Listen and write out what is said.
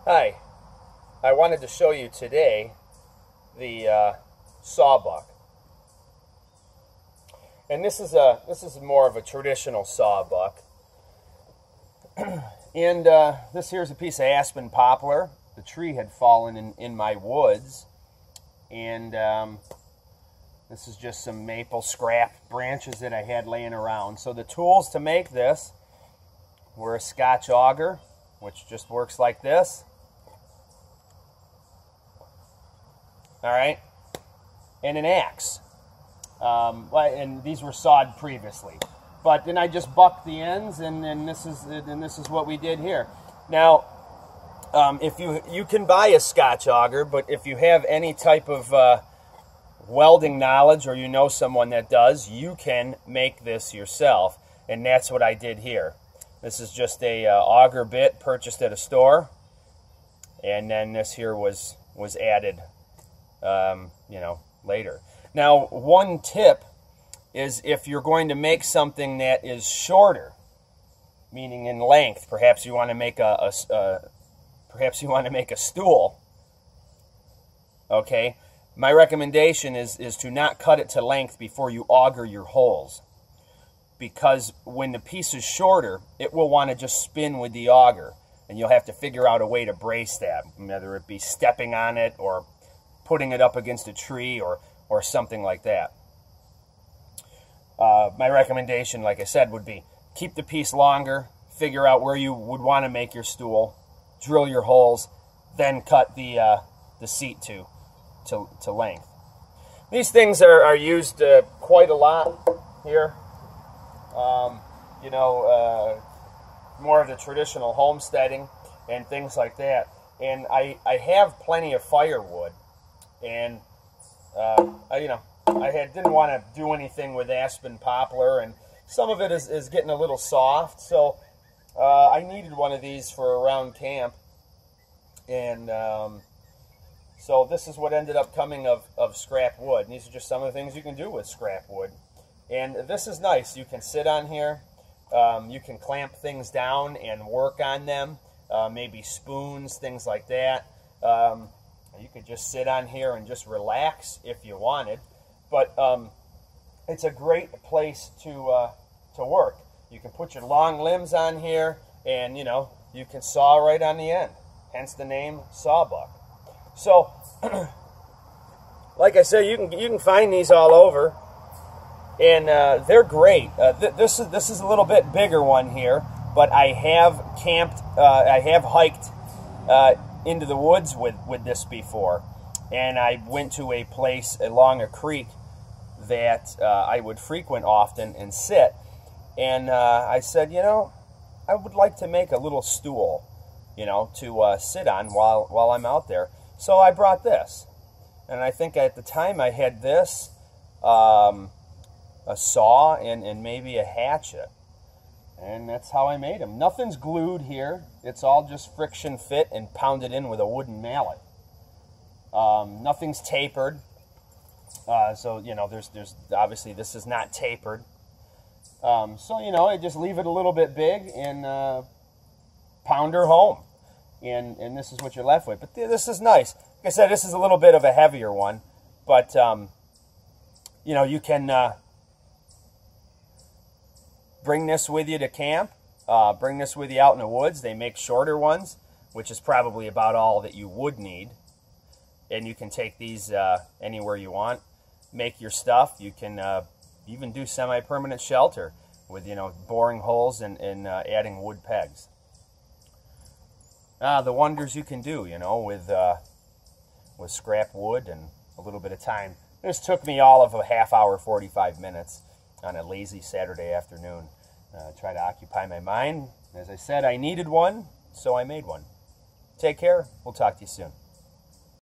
Hi, I wanted to show you today the Sawbuck, and this is more of a traditional Sawbuck. And this here's a piece of aspen poplar. The tree had fallen in my woods, and this is just some maple scrap branches that I had laying around. So the tools to make this were a Scotch auger, which just works like this. All right, and an axe. And these were sawed previously, but then I just bucked the ends, and this is what we did here. Now, if you can buy a Scotch auger, but if you have any type of welding knowledge, or you know someone that does, you can make this yourself, and that's what I did here. This is just a auger bit purchased at a store, and then this here was added later. Now, one tip is if you're going to make something that is shorter, meaning in length, perhaps you want to make a stool. Okay, my recommendation is to not cut it to length before you auger your holes, because when the piece is shorter, it will want to just spin with the auger, and you'll have to figure out a way to brace that, whether it be stepping on it or putting it up against a tree or something like that. My recommendation, like I said, would be keep the piece longer, figure out where you would want to make your stool, drill your holes, then cut the seat to length. These things are used quite a lot here. More of the traditional homesteading and things like that. And I have plenty of firewood. And I didn't want to do anything with aspen poplar, and some of it is getting a little soft, so I needed one of these for around camp, and so this is what ended up coming of scrap wood. And these are just some of the things you can do with scrap wood, and this is nice. You can sit on here, you can clamp things down and work on them, maybe spoons, things like that. You could just sit on here and just relax if you wanted, but it's a great place to work. You can put your long limbs on here, and you can saw right on the end. Hence the name Sawbuck. So, like I said, you can find these all over, and they're great. This is a little bit bigger one here, but I have camped. I have hiked into the woods with this before, and I went to a place along a creek that I would frequent often and sit, and I said, I would like to make a little stool, to sit on while I'm out there. So I brought this, and I think at the time I had this, a saw, and maybe a hatchet. And that's how I made them. Nothing's glued here. It's all just friction fit and pounded in with a wooden mallet. Nothing's tapered. So, there's obviously this is not tapered. So, I just leave it a little bit big and pound her home. And this is what you're left with. But this is nice. Like I said, this is a little bit of a heavier one. But, you can bring this with you to camp. Bring this with you out in the woods. They make shorter ones, which is probably about all that you would need. And you can take these anywhere you want. Make your stuff. You can even do semi-permanent shelter with, boring holes and adding wood pegs. The wonders you can do, with scrap wood and a little bit of time. This took me all of a half hour, 45 minutes on a lazy Saturday afternoon. Try to occupy my mind. As I said, I needed one, so I made one. Take care. We'll talk to you soon.